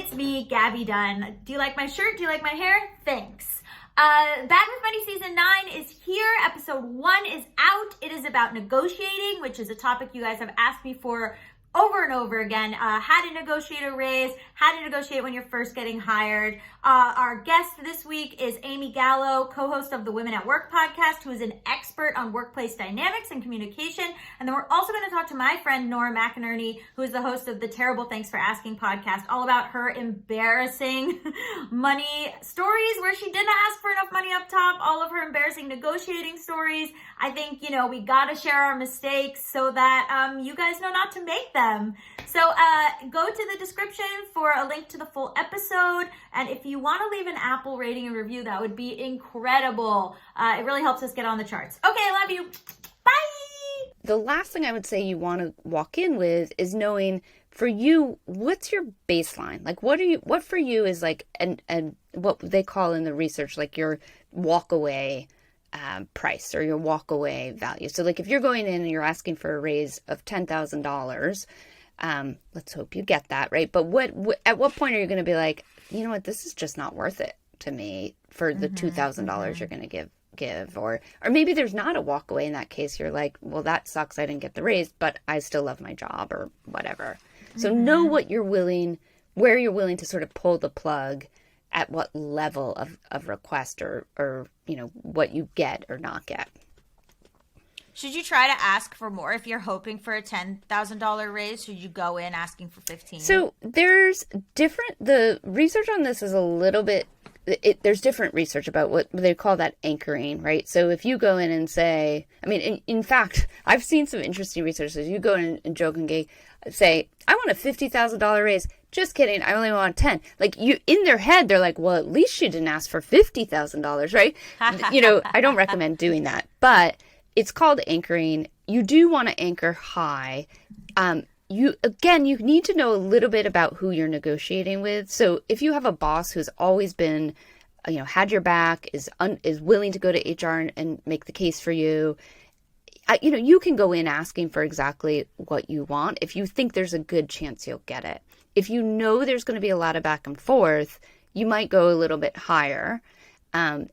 it's me, Gabby Dunn. Do you like my shirt? Do you like my hair? Thanks. Bad with Money Season 9 is here. Episode 1 is out. It is about negotiating, which is a topic you guys have asked me for over and over again. How to negotiate a raise, how to negotiate when you're first getting hired. Our guest this week is Amy Gallo, co-host of the Women at Work podcast, who is an expert on workplace dynamics and communication. And then we're also going to talk to my friend Nora McInerney, who is the host of the Terrible Thanks for Asking podcast, all about her embarrassing money stories where she didn't ask for enough money up top, all of her embarrassing negotiating stories. I think, we got to share our mistakes so that you guys know not to make them. So go to the description for a link to the full episode. And if you want to leave an Apple rating and review, that would be incredible. It really helps us get on the charts. Okay, I love you. Bye! The last thing I would say you want to walk in with is knowing, for you, what's your baseline? Like, what for you is like, and what they call in the research, like your walk away price or your walk away value. So like if you're going in and you're asking for a raise of $10,000, let's hope you get that, right? But at what point are you going to be like, you know what, this is just not worth it to me for the $2,000 you're going to give, or maybe there's not a walk away in that case. You're like, well, that sucks, I didn't get the raise, but I still love my job or whatever. So know where you're willing to sort of pull the plug at what level of request or what you get or not get. Should you try to ask for more if you're hoping for a $10,000 raise? Should you go in asking for 15? So the research on this is a little bit, there's different research about what they call that anchoring, right? So if you go in and say, in fact, I've seen some interesting research. So you go in and jokingly say, I want a $50,000 raise. Just kidding. I only want 10. Like in their head, they're like, well, at least she didn't ask for $50,000, right? I don't recommend doing that, but it's called anchoring. You do want to anchor high. You need to know a little bit about who you're negotiating with. So if you have a boss who's always been, had your back, is willing to go to HR and make the case for you, you can go in asking for exactly what you want if you think there's a good chance you'll get it. If you know there's going to be a lot of back and forth, you might go a little bit higher, and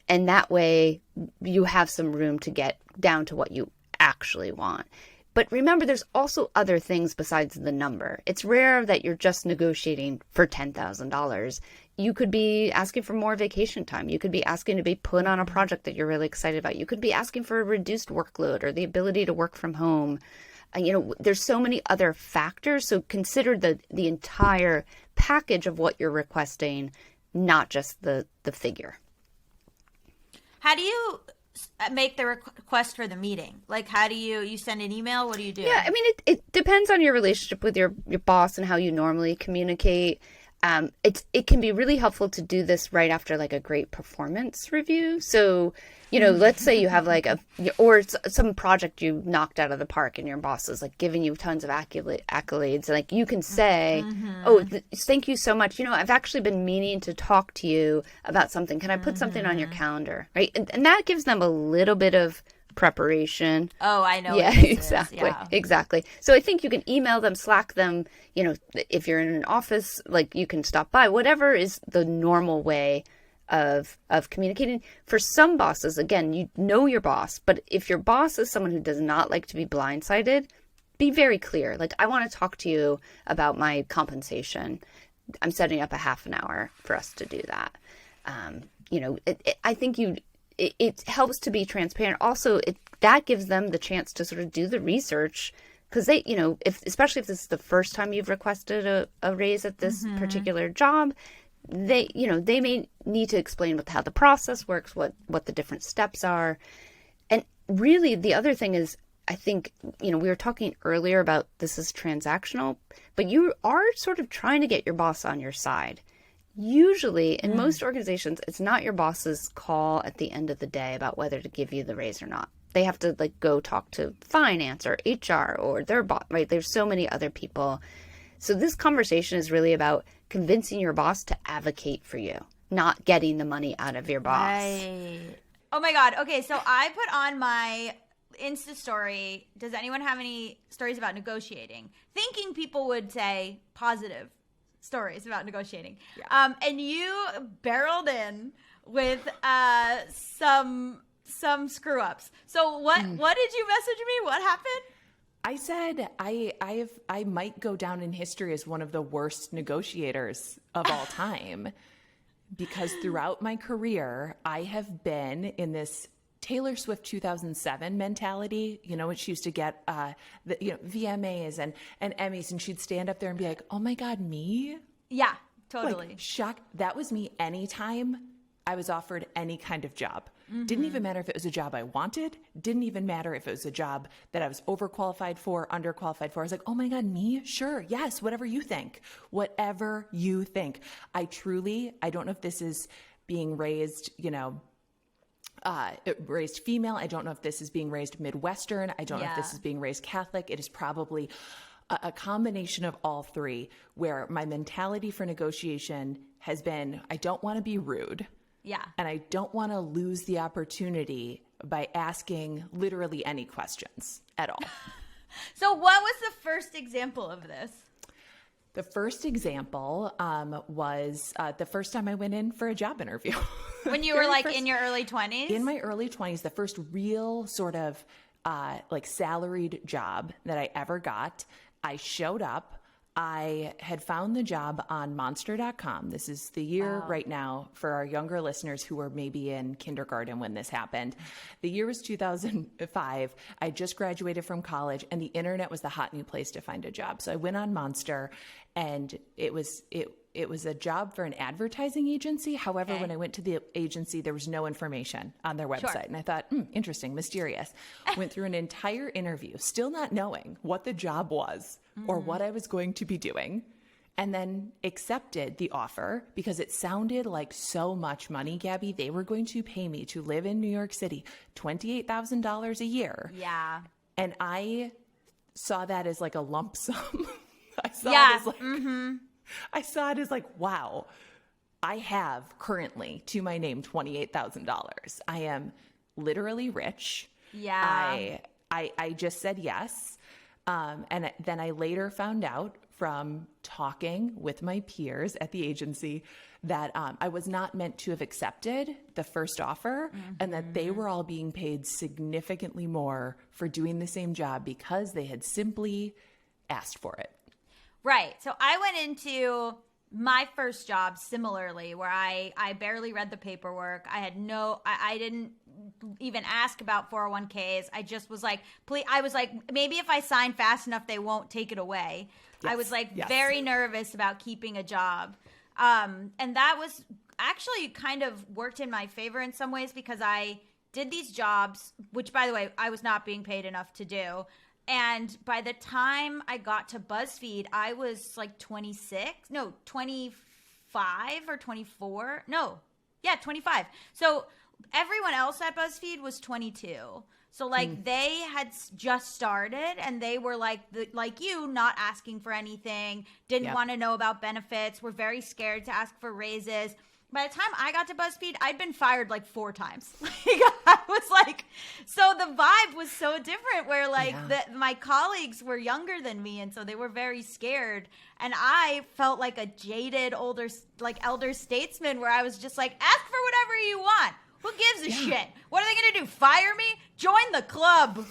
that way you have some room to get down to what you actually want. But remember, there's also other things besides the number. It's rare that you're just negotiating for $10,000. You could be asking for more vacation time. You could be asking to be put on a project that you're really excited about. You could be asking for a reduced workload or the ability to work from home. There's so many other factors. So consider the entire package of what you're requesting, not just the figure. How do you make the request for the meeting? Like, how do you send an email? What do you do? Yeah, it depends on your relationship with your boss and how you normally communicate. It can be really helpful to do this right after like a great performance review. So, let's say you have like some project you knocked out of the park and your boss is like giving you tons of accolades. Like you can say, thank you so much. I've actually been meaning to talk to you about something. Can I put something on your calendar? Right. And that gives them a little bit of preparation. Oh, I know. Yeah, exactly. Yeah. Exactly. So I think you can email them, Slack them, if you're in an office, like you can stop by, whatever is the normal way of communicating. For some bosses, again, you know your boss, but if your boss is someone who does not like to be blindsided, be very clear. Like, I want to talk to you about my compensation. I'm setting up a half an hour for us to do that. I think it helps to be transparent. Also, that gives them the chance to sort of do the research, because they, especially if this is the first time you've requested a raise at this particular job, they may need to explain how the process works, what the different steps are. And really, the other thing is, I think, we were talking earlier about this is transactional, but you are sort of trying to get your boss on your side. Usually, in most organizations, it's not your boss's call at the end of the day about whether to give you the raise or not. They have to go talk to finance or HR or their boss, right? There's so many other people. So this conversation is really about convincing your boss to advocate for you, not getting the money out of your boss. Right. Oh my God. Okay, so I put on my Insta story, does anyone have any stories about negotiating? Thinking people would say positive stories about negotiating. Yeah. And you barreled in with some screw ups. So what did you message me? What happened? I said I might go down in history as one of the worst negotiators of all time, because throughout my career I have been in this Taylor Swift 2007 mentality, when she used to get VMAs and Emmys, and she'd stand up there and be like, "Oh my God, me?" Yeah, totally. Like, shocked. That was me anytime I was offered any kind of job. Didn't even matter if it was a job I wanted. Didn't even matter if it was a job that I was overqualified for, underqualified for. I was like, "Oh my God, me? Sure. Yes. Whatever you think. Whatever you think." I don't know if this is being raised, raised female. I don't know if this is being raised Midwestern. I don't know if this is being raised Catholic. It is probably a combination of all three, where my mentality for negotiation has been, I don't want to be rude. Yeah. And I don't want to lose the opportunity by asking literally any questions at all. So what was the first example of this? The first example was the first time I went in for a job interview. When you were in your early 20s? In my early 20s, the first real sort of salaried job that I ever got. I showed up. I had found the job on Monster.com. This is the year right now for our younger listeners who were maybe in kindergarten when this happened. The year was 2005. I just graduated from college, and the internet was the hot new place to find a job. So I went on Monster, and it was a job for an advertising agency. However, when I went to the agency, there was no information on their website. Sure. And I thought, interesting, mysterious. Went through an entire interview, still not knowing what the job was or what I was going to be doing, and then accepted the offer because it sounded like so much money, Gabby. They were going to pay me to live in New York City, $28,000 a year. Yeah. And I saw that as like a lump sum. I saw it as like, wow, I have currently to my name $28,000. I am literally rich. Yeah. I just said yes. And then I later found out from talking with my peers at the agency that I was not meant to have accepted the first offer, and that they were all being paid significantly more for doing the same job because they had simply asked for it. Right. So I went into my first job similarly, where I barely read the paperwork. I didn't even ask about 401ks. I just was like, please, maybe if I sign fast enough, they won't take it away. Yes. I was very nervous about keeping a job. And that was actually kind of worked in my favor in some ways, because I did these jobs, which, by the way, I was not being paid enough to do. And by the time I got to BuzzFeed, I was like 25 or 24. 25. So everyone else at BuzzFeed was 22. So they had just started, and they were like you, not asking for anything, didn't want to know about benefits, were very scared to ask for raises. By the time I got to BuzzFeed, I'd been fired 4 times. I was so the vibe was so different, where my colleagues were younger than me, and so they were very scared. And I felt like a jaded elder statesman, where I was just like, ask for whatever you want. Who gives a shit? What are they going to do? Fire me? Join the club.